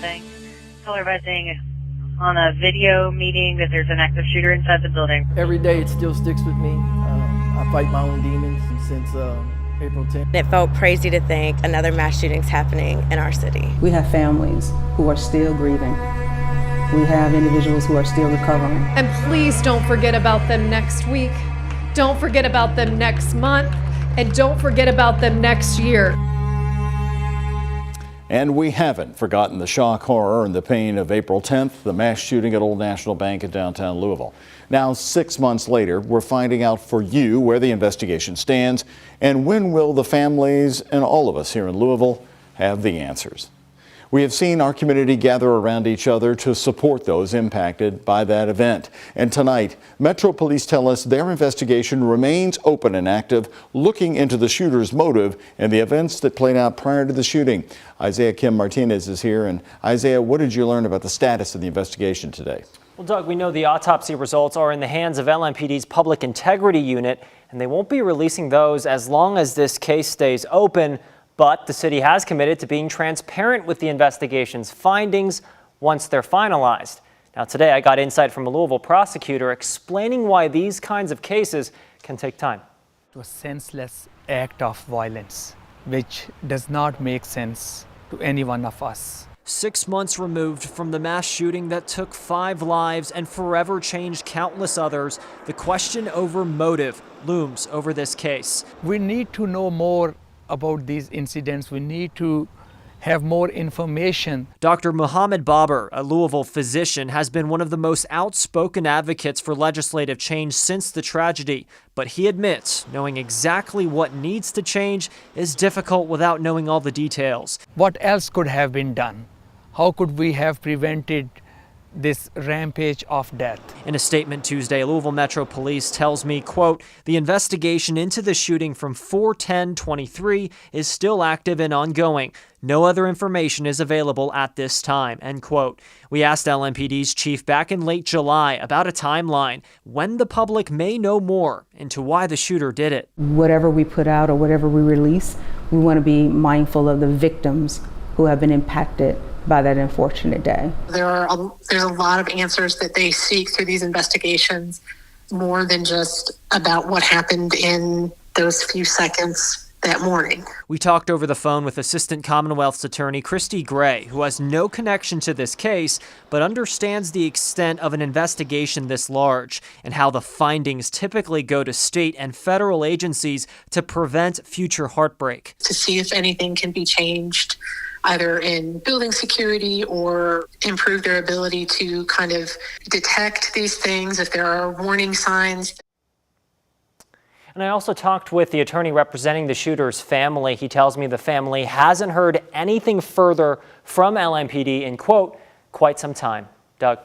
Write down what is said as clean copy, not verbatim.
Televising on a video meeting that there's an active shooter inside the building. Every day it still sticks with me. I fight my own demons since April 10th. It felt crazy to think another mass shooting's happening in our city. We have families who are still grieving. We have individuals who are still recovering. And please don't forget about them next week. Don't forget about them next month. And don't forget about them next year. And we haven't forgotten the shock, horror, and the pain of April 10th, the mass shooting at Old National Bank in downtown Louisville. Now, 6 months later, we're finding out for you where the investigation stands and when will the families and all of us here in Louisville have the answers. We have seen our community gather around each other to support those impacted by that event. And tonight, Metro Police tell us their investigation remains open and active, looking into the shooter's motive and the events that played out prior to the shooting. Isaiah Kim Martinez is here. And Isaiah, what did you learn about the status of the investigation today? Well, Doug, we know the autopsy results are in the hands of LMPD's Public Integrity Unit, and they won't be releasing those as long as this case stays open. But the city has committed to being transparent with the investigation's findings once they're finalized. Now, today I got insight from a Louisville prosecutor explaining why these kinds of cases can take time. To a senseless act of violence, which does not make sense to any one of us. 6 months removed from the mass shooting that took 5 lives and forever changed countless others, the question over motive looms over this case. We need to know more about these incidents. We need to have more information. Dr. Muhammad Baber, a Louisville physician, has been one of the most outspoken advocates for legislative change since the tragedy. But he admits knowing exactly what needs to change is difficult without knowing all the details. What else could have been done? How could we have prevented this rampage of death? In a statement Tuesday, Louisville Metro Police tells me, quote, the investigation into the shooting from 4/10/23 is still active and ongoing. No other information is available at this time, end quote. We asked LMPD's chief back in late July about a timeline when the public may know more into why the shooter did it. Whatever we put out or whatever we release, we want to be mindful of the victims who have been impacted by that unfortunate day. There's a lot of answers that they seek through these investigations, more than just about what happened in those few seconds that morning. We talked over the phone with Assistant Commonwealth's Attorney Christy Gray, who has no connection to this case, but understands the extent of an investigation this large and how the findings typically go to state and federal agencies to prevent future heartbreak. To see if anything can be changed, either in building security or improve their ability to kind of detect these things if there are warning signs. And I also talked with the attorney representing the shooter's family. He tells me the family hasn't heard anything further from LMPD in, quote, quite some time. Doug.